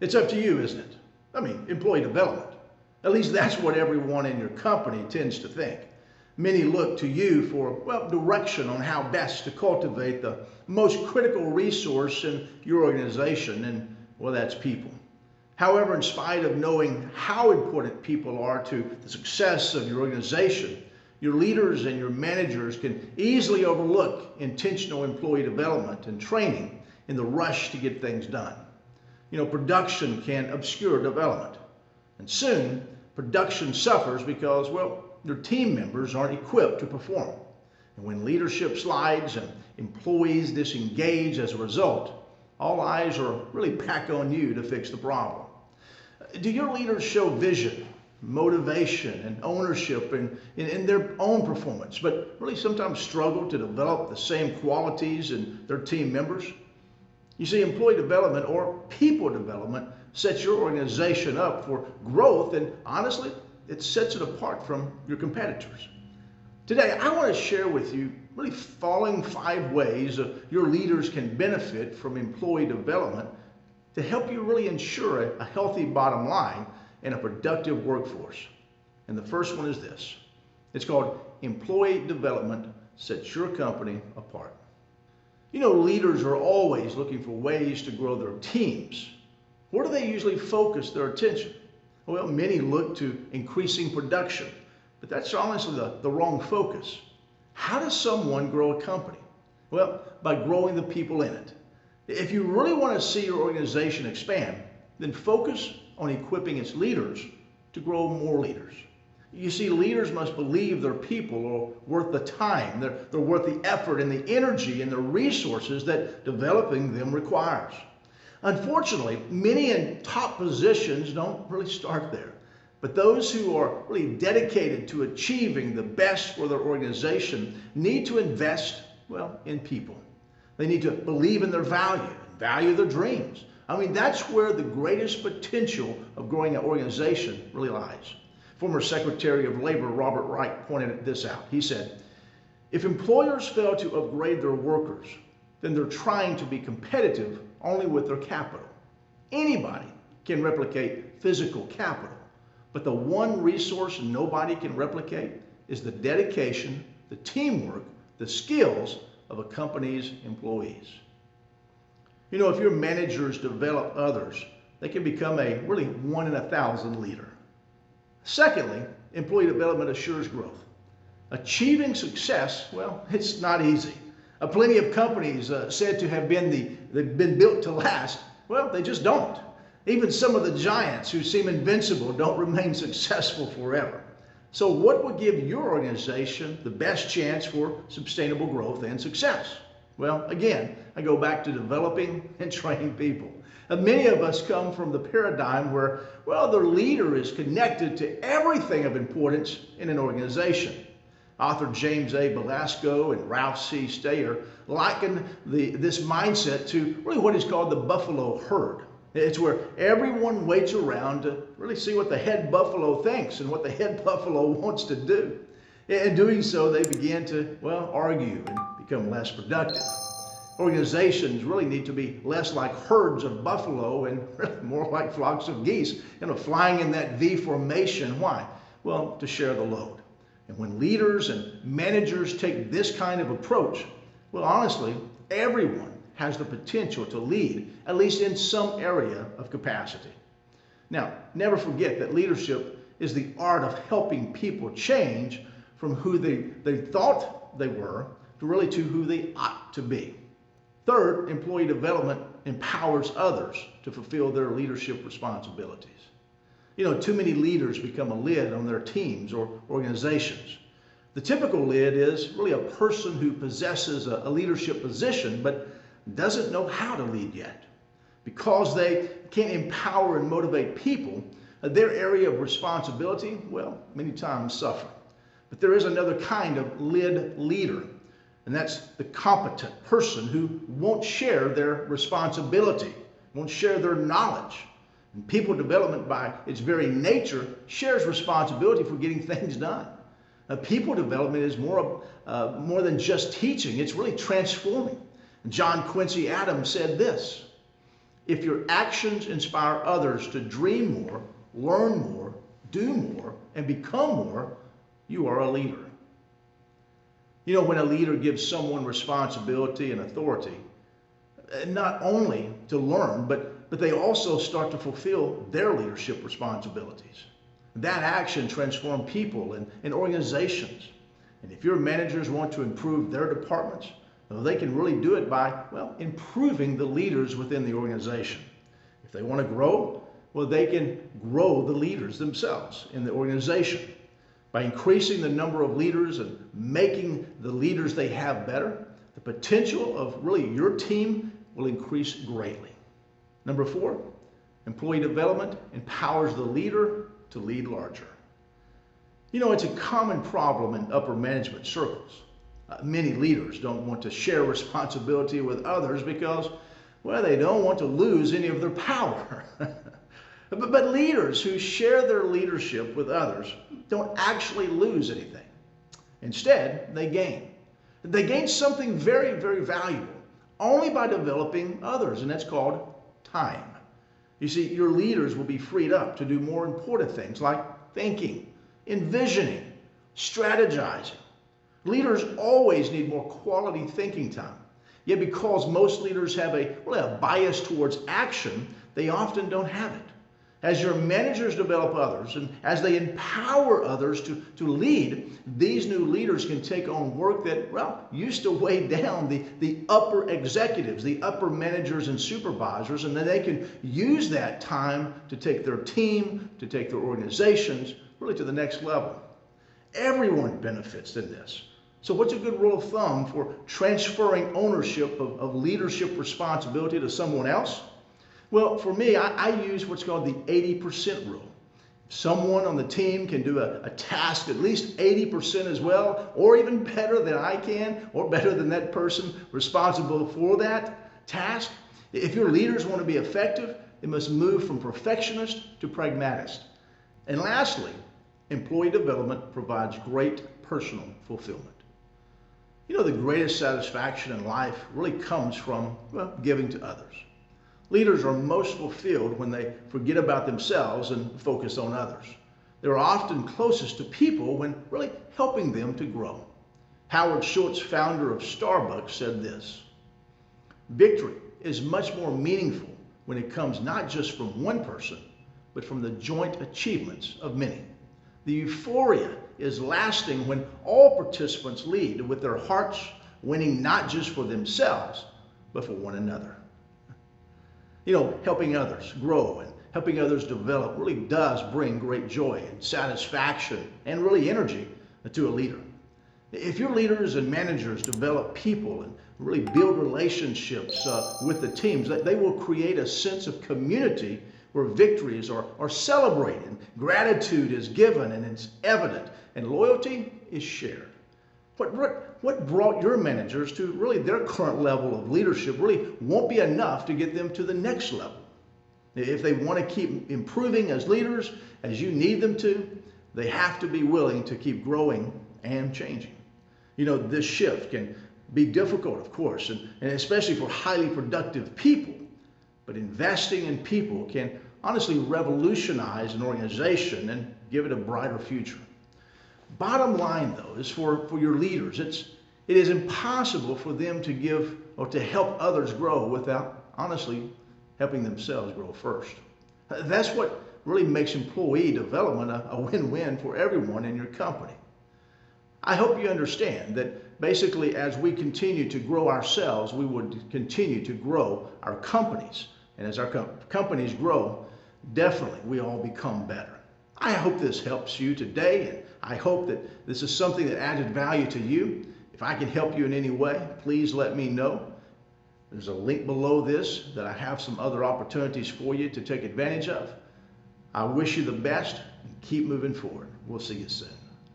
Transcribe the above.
It's up to you, isn't it? I mean, employee development. At least that's what everyone in your company tends to think. Many look to you for, well, direction on how best to cultivate the most critical resource in your organization, and, well, that's people. However, in spite of knowing how important people are to the success of your organization, your leaders and your managers can easily overlook intentional employee development and training in the rush to get things done. Production can obscure development. And soon, production suffers because, well, their team members aren't equipped to perform. And when leadership slides and employees disengage as a result, all eyes are really back on you to fix the problem. Do your leaders show vision, motivation, and ownership in their own performance, but really sometimes struggle to develop the same qualities in their team members? You see, employee development or people development sets your organization up for growth, and honestly, it sets it apart from your competitors. Today, I want to share with you really following 5 ways your leaders can benefit from employee development to help you really ensure a healthy bottom line and a productive workforce. And the first one is this. It's called employee development sets your company apart. Leaders are always looking for ways to grow their teams. Where do they usually focus their attention? Well, many look to increasing production, but that's honestly the wrong focus. How does someone grow a company? Well, by growing the people in it. If you really want to see your organization expand, then focus on equipping its leaders to grow more leaders. You see, leaders must believe their people are worth the time, they're worth the effort and the energy and the resources that developing them requires. Unfortunately, many in top positions don't really start there. But those who are really dedicated to achieving the best for their organization need to invest, well, in people. They need to believe in their value their dreams. I mean, that's where the greatest potential of growing an organization really lies. Former Secretary of Labor Robert Wright pointed this out. He said, if employers fail to upgrade their workers, then they're trying to be competitive only with their capital. Anybody can replicate physical capital, but the one resource nobody can replicate is the dedication, the teamwork, the skills of a company's employees. If your managers develop others, they can become a really 1 in 1,000 leader. Secondly, employee development assures growth. Achieving success, well, it's not easy. Plenty of companies said to have been built to last, well, they just don't. Even some of the giants who seem invincible don't remain successful forever. So what would give your organization the best chance for sustainable growth and success? Well, again, I go back to developing and training people. Many of us come from the paradigm where, well, the leader is connected to everything of importance in an organization. Author James A. Belasco and Ralph C. Stayer liken this mindset to really what is called the buffalo herd. It's where everyone waits around to really see what the head buffalo thinks and what the head buffalo wants to do. In doing so, they begin to, well, argue and become less productive. Organizations really need to be less like herds of buffalo and really more like flocks of geese, flying in that V formation. Why? Well, to share the load. And when leaders and managers take this kind of approach, well, honestly, everyone has the potential to lead, at least in some area of capacity. Now, never forget that leadership is the art of helping people change from who they thought they were to really to who they ought to be. Third, employee development empowers others to fulfill their leadership responsibilities. Too many leaders become a lid on their teams or organizations. The typical lid is really a person who possesses a leadership position but doesn't know how to lead yet. Because they can't empower and motivate people, their area of responsibility, well, many times suffer. But there is another kind of lid leader, and that's the competent person who won't share their responsibility, won't share their knowledge. And people development, by its very nature, shares responsibility for getting things done. People development is more than just teaching. It's really transforming. John Quincy Adams said this: If your actions inspire others to dream more, learn more, do more, and become more, you are a leader. You know, when a leader gives someone responsibility and authority, not only to learn, but they also start to fulfill their leadership responsibilities. That action transforms people and organizations. And if your managers want to improve their departments, well, they can really do it by, well, improving the leaders within the organization. If they want to grow, well, they can grow the leaders themselves in the organization. By increasing the number of leaders and making the leaders they have better, the potential of really your team will increase greatly. Number 4, employee development empowers the leader to lead larger. You know, it's a common problem in upper management circles. Many leaders don't want to share responsibility with others because, well, they don't want to lose any of their power. But leaders who share their leadership with others don't actually lose anything. Instead, they gain. They gain something very, very valuable only by developing others, and that's called time. You see, your leaders will be freed up to do more important things like thinking, envisioning, strategizing. Leaders always need more quality thinking time. Yet because most leaders have a bias towards action, they often don't have it. As your managers develop others and as they empower others to lead, these new leaders can take on work that, well, used to weigh down the upper executives, the upper managers and supervisors, and then they can use that time to take their team, to take their organizations, really to the next level. Everyone benefits in this. So what's a good rule of thumb for transferring ownership of leadership responsibility to someone else? Well, for me, I use what's called the 80% rule. If someone on the team can do a task at least 80% as well, or even better than I can, or better than that person responsible for that task, if your leaders want to be effective, they must move from perfectionist to pragmatist. And lastly, employee development provides great personal fulfillment. You know, the greatest satisfaction in life really comes from, well, giving to others. Leaders are most fulfilled when they forget about themselves and focus on others. They're often closest to people when really helping them to grow. Howard Schultz, founder of Starbucks, said this: "Victory is much more meaningful when it comes not just from one person, but from the joint achievements of many. The euphoria is lasting when all participants lead with their hearts, winning not just for themselves, but for one another." You know, helping others grow and helping others develop really does bring great joy and satisfaction and really energy to a leader. If your leaders and managers develop people and really build relationships with the teams, they will create a sense of community where victories are celebrated, gratitude is given and it's evident, and loyalty is shared. What brought your managers to really their current level of leadership really won't be enough to get them to the next level. If they want to keep improving as leaders, as you need them to, they have to be willing to keep growing and changing. You know, this shift can be difficult, of course, and especially for highly productive people. But investing in people can honestly revolutionize an organization and give it a brighter future. Bottom line, though, is for your leaders, it is impossible for them to give or to help others grow without honestly helping themselves grow first. That's what really makes employee development a win-win for everyone in your company. I hope you understand that basically as we continue to grow ourselves, we would continue to grow our companies. And as our companies grow, definitely we all become better. I hope this helps you today, and I hope that this is something that added value to you. If I can help you in any way, please let me know. There's a link below this that I have some other opportunities for you to take advantage of. I wish you the best and keep moving forward. We'll see you soon.